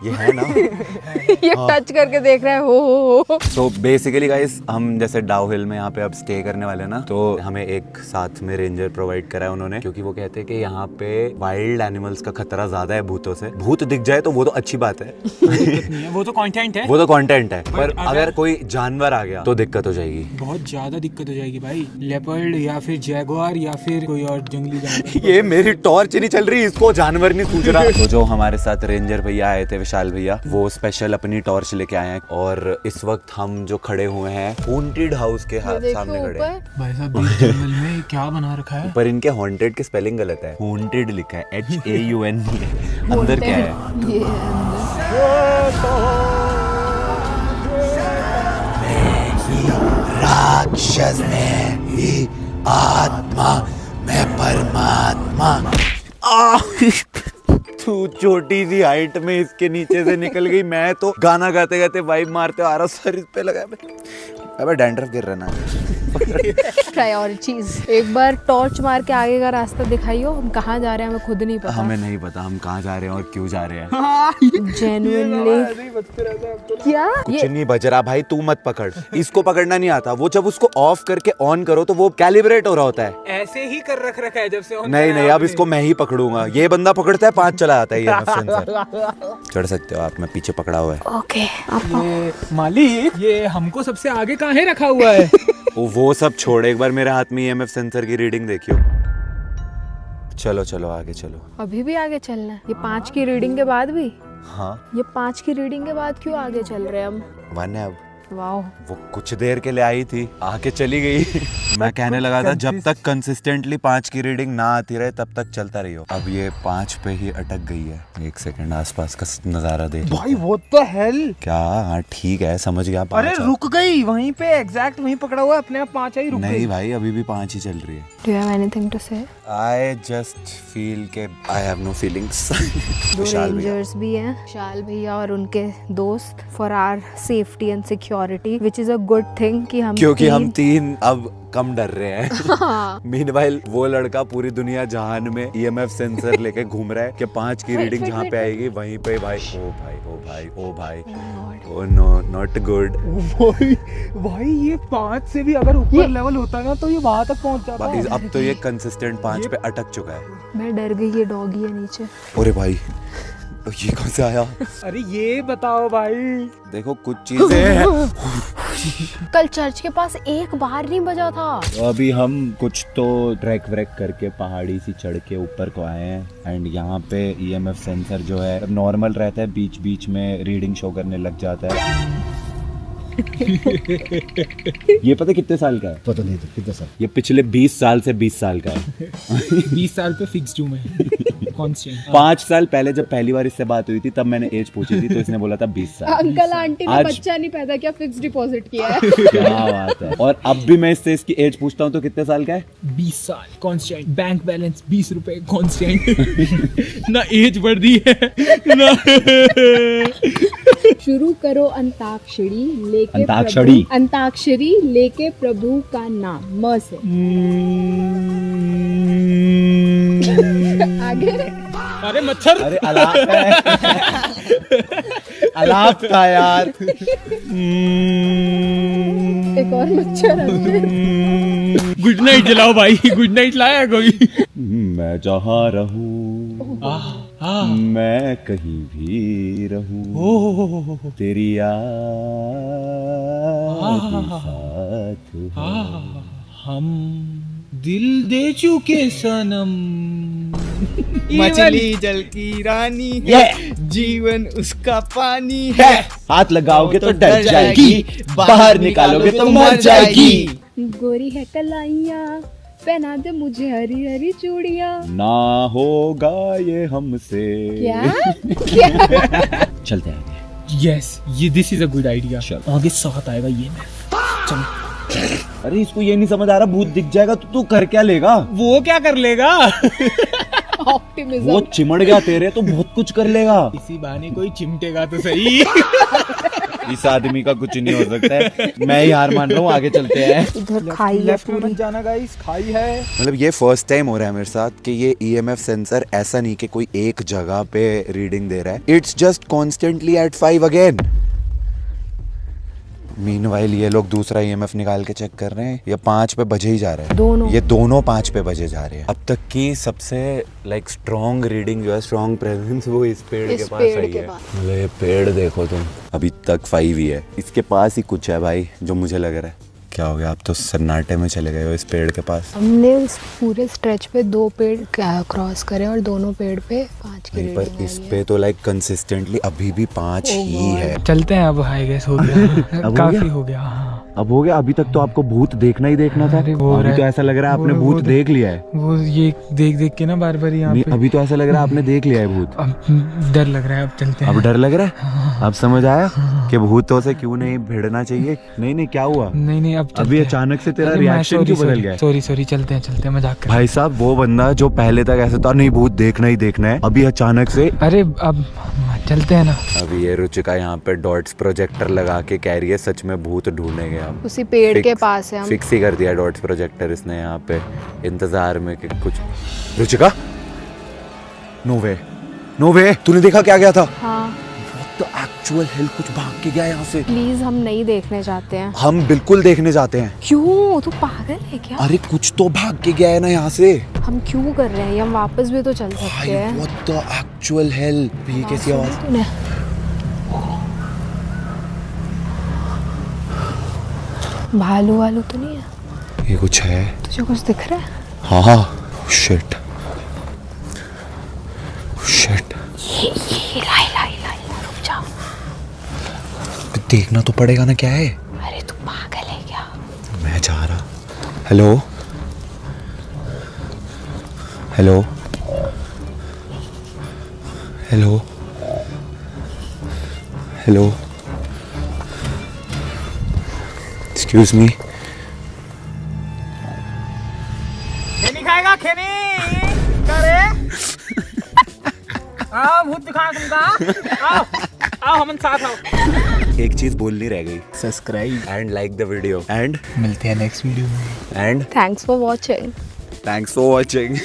[SPEAKER 2] ये है ना?
[SPEAKER 1] ये टच करके देख रहा है हो।
[SPEAKER 2] तो बेसिकली गाइस हम जैसे डाउ हिल में यहाँ पे अब स्टे करने वाले हैं ना, तो हमें एक साथ में रेंजर प्रोवाइड करा है उन्होंने, क्योंकि वो कहते हैं कि यहाँ पे वाइल्ड एनिमल्स का खतरा ज्यादा है भूतों से। भूत दिख जाए तो वो तो अच्छी बात है।
[SPEAKER 3] वो तो कंटेंट है।
[SPEAKER 2] वो तो कंटेंट है, पर अगर कोई जानवर आ गया तो दिक्कत हो जाएगी।
[SPEAKER 3] बहुत ज्यादा दिक्कत हो जाएगी भाई। लेपर्ड या फिर जैगुआर या फिर कोई और जंगली जानवर।
[SPEAKER 2] ये मेरी टॉर्च नहीं चल रही, इसको जानवर नहीं सूझ रहा। तो जो हमारे साथ रेंजर भैया आए थे, विशाल भैया, वो स्पेशल अपनी टॉर्च लेके आए हैं। और इस वक्त हम जो खड़े हुए हैं हॉन्टेड हाउस के सामने खड़े हैं।
[SPEAKER 3] भाई साहब बीच जंगल में क्या बना रखा है?
[SPEAKER 2] पर इनके हॉन्टेड के स्पेलिंग गलत है, हॉन्टेड लिखा है HAUN। अंदर क्या है?
[SPEAKER 1] ये
[SPEAKER 2] राक्षस में ही आत्मा में परमात्मा। तू छोटी सी हाइट में इसके नीचे से निकल गई, मैं तो गाना गाते गाते वाइब मारते आ रहा, सर इस पे लगा। अबे डैंड्रफ गिर रहा ना।
[SPEAKER 1] प्रायोरिटीज। एक बार टॉर्च मार के आगे का रास्ता दिखाइयो, हम कहाँ जा रहे हैं हमें खुद नहीं पता।
[SPEAKER 2] हमें नहीं पता हम कहाँ जा रहे हैं और क्यों जा रहे हैं।
[SPEAKER 1] जेन्युइनली क्या
[SPEAKER 2] कुछ नहीं बज रहा भाई, तू मत पकड़, इसको पकड़ना नहीं आता। वो जब उसको ऑफ करके ऑन करो तो वो कैलिब्रेट हो रहा होता है।
[SPEAKER 3] ऐसे ही कर रखा है जब से।
[SPEAKER 2] नहीं अब इसको मैं ही पकड़ूंगा। ये बंदा पकड़ता है, 5 चला आता है। ये सेंसर चढ़ सकते हो आप, मैं पीछे पकड़ा हुआ है।
[SPEAKER 1] ओके
[SPEAKER 3] ये मालिक, ये हमको सबसे आगे काहे रखा हुआ है?
[SPEAKER 2] वो सब छोड़, एक बार मेरे हाथ में EMF सेंसर की रीडिंग देखियो। चलो आगे चलो।
[SPEAKER 1] अभी भी आगे चलना है? ये 5 की रीडिंग के बाद भी?
[SPEAKER 2] हाँ,
[SPEAKER 1] ये 5 की रीडिंग के बाद क्यों आगे चल रहे हैं हम?
[SPEAKER 2] 1 है अब।
[SPEAKER 1] वाओ,
[SPEAKER 2] वो कुछ देर के लिए आई थी, आके चली गई। मैं कहने लगा था जब तक कंसिस्टेंटली 5 की रीडिंग ना आती रहे तब तक चलता रहियो। अब ये 5 पे ही अटक गई है। 1 सेकंड आसपास का नजारा देख।
[SPEAKER 3] भाई वो तो हेल
[SPEAKER 2] क्या? हाँ ठीक है, समझ गया। 5
[SPEAKER 3] अरे रुक गई वहीं पे, एग्जैक्ट वहीं पकड़ा हुआ है, अपने आप 5 आई रुक गई।
[SPEAKER 2] नहीं भाई, अभी भी 5 ही चल रही है।
[SPEAKER 1] Do you have anything to say?
[SPEAKER 2] I just feel के I have no feelings।
[SPEAKER 1] दो
[SPEAKER 2] विशाल भैया।
[SPEAKER 1] रेंजर्स भी हैं, विशाल भैया और उनके दोस्त, for our safety and security, which is a good thing कि हम
[SPEAKER 2] क्योंकि हम
[SPEAKER 1] 3
[SPEAKER 2] तीन अब कम डर रहे हैं। मीनवाइल वो लड़का पूरी दुनिया जहान में EMF सेंसर लेके घूम रहा है कि 5 की रीडिंग जहाँ पे आएगी वहीं पे भाई ओ भाई ओ नो नॉट गुड।
[SPEAKER 3] भाई ये 5 से भी अगर ऊपर लेवल होता ना तो ये वहां तक पहुंच जाता है।
[SPEAKER 2] अब तो ये कंसिस्टेंट 5 पे अटक चुका है।
[SPEAKER 1] मैं डर गई, ये डॉगी है नीचे।
[SPEAKER 2] अरे भाई ये कहाँ से आया?
[SPEAKER 3] अरे ये बताओ भाई,
[SPEAKER 2] देखो कुछ चीजें हैं।
[SPEAKER 1] कल चर्च के पास एक बार नहीं बजा था।
[SPEAKER 2] अभी हम कुछ तो ट्रैक व्रैक करके पहाड़ी सी चढ़ के ऊपर को आए हैं। एंड यहाँ पे EMF सेंसर जो है नॉर्मल रहता है, बीच बीच में रीडिंग शो करने लग जाता है। ये पता कितने साल का है?
[SPEAKER 4] पता नहीं था कितना साल।
[SPEAKER 2] ये पिछले 20 साल से 20 साल का है।
[SPEAKER 3] 20 साल पे फिक्स्ड हूँ मैं, कांस्टेंट।
[SPEAKER 2] 5 साल पहले जब पहली बार इससे बात हुई थी तब मैंने एज पूछी थी तो इसने बोला था 20 साल।
[SPEAKER 1] अंकल आंटी ने
[SPEAKER 2] आज-
[SPEAKER 1] बच्चा नहीं पैदा किया, फिक्स डिपॉजिट किया है।
[SPEAKER 2] क्या बात है। और अब भी मैं इससे इसकी एज पूछता हूँ तो कितने साल का है?
[SPEAKER 3] 20 साल कांस्टेंट, बैंक बैलेंस 20 रुपए कांस्टेंट। ना एज बढ़ रही है ना।
[SPEAKER 1] शुरू करो अंताक्षरी लेके
[SPEAKER 2] अंताक्षरी?
[SPEAKER 1] अंताक्षरी लेके प्रभु का नाम, म से आगे।
[SPEAKER 3] अरे मच्छर,
[SPEAKER 2] अरे अलाप है। अलाप था यार।
[SPEAKER 1] एक और मच्छर अंदर।
[SPEAKER 3] गुड नाइट जलाओ भाई, गुड नाइट लाया कोई?
[SPEAKER 2] मैं जहाँ रहूं, मैं कहीं भी रहूं, तेरी याद साथ हो।
[SPEAKER 3] हम दिल दे चुके सनम।
[SPEAKER 5] मछली जल की रानी है, जीवन उसका पानी है।
[SPEAKER 2] हाथ लगाओगे तो डर जाएगी, बाहर निकालोगे तो मर जाएगी।
[SPEAKER 1] गोरी है कलाइयाँ, पहना दे मुझे हरी हरी चूड़ियाँ।
[SPEAKER 2] ना होगा ये हमसे।
[SPEAKER 1] क्या?
[SPEAKER 2] चलते हैं आगे।
[SPEAKER 3] यस, ये this is a good idea. आगे साथ आएगा ये मैं। चल।
[SPEAKER 2] अरे इसको ये नहीं समझ आ रहा, भूत दिख जाएगा तो तू कर क्या लेगा?
[SPEAKER 3] वो क्या कर लेगा?
[SPEAKER 2] वो चिमड़ गया तेरे तो बहुत कुछ कर लेगा।
[SPEAKER 3] इसी बहाने कोई चिमटेगा तो सही।
[SPEAKER 2] इस आदमी का कुछ नहीं हो सकता है। मैं ही हार मान रहा हूँ, आगे चलते हैं।
[SPEAKER 1] इधर खाई है
[SPEAKER 3] लेफ्ट में नहीं जाना गाइस, खाई है।
[SPEAKER 2] मतलब ये फर्स्ट टाइम हो रहा है मेरे साथ कि ये EMF सेंसर ऐसा नहीं कि कोई एक जगह पे रीडिंग दे रहा है, it's just constantly at 5 again. Meanwhile ये लोग दूसरा EMF निकाल के चेक कर रहे हैं। ये 5 पे बजे ही जा रहे हैं
[SPEAKER 1] दोनों।
[SPEAKER 2] ये दोनों 5 पे बजे जा रहे हैं। अब तक की सबसे लाइक स्ट्रॉन्ग रीडिंग जो है, स्ट्रॉन्ग प्रेजेंस, वो इस पेड़ के पास आई है। मतलब ये पेड़ देखो तुम, अभी तक 5 ही है। इसके पास ही कुछ है भाई जो मुझे लग रहा है। क्या हो गया, आप तो सन्नाटे में चले गए हो इस पेड़ के पास।
[SPEAKER 1] हमने इस पूरे स्ट्रेच पे 2 पेड़ क्रॉस करे और दोनों पेड़ पे 5 की
[SPEAKER 2] नहीं, पर
[SPEAKER 1] रीडिंग
[SPEAKER 2] इस
[SPEAKER 1] आई है।
[SPEAKER 2] पे तो लाइक कंसिस्टेंटली अभी भी 5 ही है।
[SPEAKER 3] चलते हैं अब, हाई गैस हो गया।
[SPEAKER 2] हो
[SPEAKER 3] काफी
[SPEAKER 2] गया?
[SPEAKER 3] हो गया। हाँ।
[SPEAKER 2] अब हो गया। अभी तक तो आपको भूत देखना ही देखना था।
[SPEAKER 3] अरे वो
[SPEAKER 2] अभी
[SPEAKER 3] रहा
[SPEAKER 2] तो
[SPEAKER 3] है।
[SPEAKER 2] ऐसा लग रहा है आपने
[SPEAKER 3] वो
[SPEAKER 2] भूत देख लिया है।
[SPEAKER 3] वो ये देख देख के ना बार बार यहाँ
[SPEAKER 2] नहीं,
[SPEAKER 3] पे
[SPEAKER 2] अभी तो ऐसा लग रहा है आपने देख लिया है भूत।
[SPEAKER 3] अब डर लग रहा है। अब चलते हैं।
[SPEAKER 2] अब डर लग रहा है। अब समझ आया कि भूतों से क्यों नहीं भिड़ना चाहिए। नहीं क्या हुआ?
[SPEAKER 3] नहीं अब चलते
[SPEAKER 2] अभी
[SPEAKER 3] हैं।
[SPEAKER 2] अचानक से तेरा
[SPEAKER 3] अरे मैं
[SPEAKER 2] रिएक्शन क्यों बदल गया?
[SPEAKER 3] सॉरी चलते हैं मजाक कर।
[SPEAKER 2] भाई साहब, वो बंदा जो पहले तक ऐसा था, नहीं भूत देखना ही देखना है, अभी अचानक से।
[SPEAKER 3] अरे अब चलते हैं ना।
[SPEAKER 2] अभी ये रुचिका यहाँ पे डॉट्स प्रोजेक्टर लगा के कह रही है सच में भूत ढूंढेंगे हम।
[SPEAKER 1] उसी पेड़ के
[SPEAKER 2] Fix-
[SPEAKER 1] पास है हम।
[SPEAKER 2] फिक्स ही कर दिया डॉट्स प्रोजेक्टर इसने यहाँ पे, इंतजार में कि कुछ। रुचिका, नो वे, तूने देखा क्या गया था?
[SPEAKER 1] हाँ
[SPEAKER 2] तो एक्चुअल हेल कुछ भाग के गया यहाँ से।
[SPEAKER 1] प्लीज, हम नहीं देखने चाहते हैं।
[SPEAKER 2] हम बिल्कुल देखने जाते हैं।
[SPEAKER 1] क्यों, तू पागल है क्या?
[SPEAKER 2] अरे कुछ तो भाग के गया है ना यहाँ से।
[SPEAKER 1] हम क्यों कर रहे हैं? हम वापस भी तो चल सकते
[SPEAKER 2] भाई
[SPEAKER 1] हैं।
[SPEAKER 2] व्हाट द एक्चुअल हेल, ये कैसी
[SPEAKER 1] सुनी
[SPEAKER 2] आवाज?
[SPEAKER 1] तूने? भालू वालू तो नहीं है?
[SPEAKER 2] ये कुछ है।
[SPEAKER 1] तुझे कुछ दिख रहा है?
[SPEAKER 2] हाँ, शिट।
[SPEAKER 1] ये ला, रुक जा।
[SPEAKER 2] देखना तो पड़ेगा ना क्या है।
[SPEAKER 1] अरे तू पागल है क्या?
[SPEAKER 2] मैं जा रहा। Hello hello hello hello, excuse me.
[SPEAKER 3] खेनी खाएगा, खेनी करे। आओ भूत दिखा तुमका। आओ हम साथ आओ।
[SPEAKER 2] एक चीज बोलनी रह गई,
[SPEAKER 3] subscribe
[SPEAKER 2] and like the video, and
[SPEAKER 3] मिलते हैं नेक्स्ट वीडियो में।
[SPEAKER 2] And
[SPEAKER 1] thanks for watching.
[SPEAKER 2] Thanks for watching.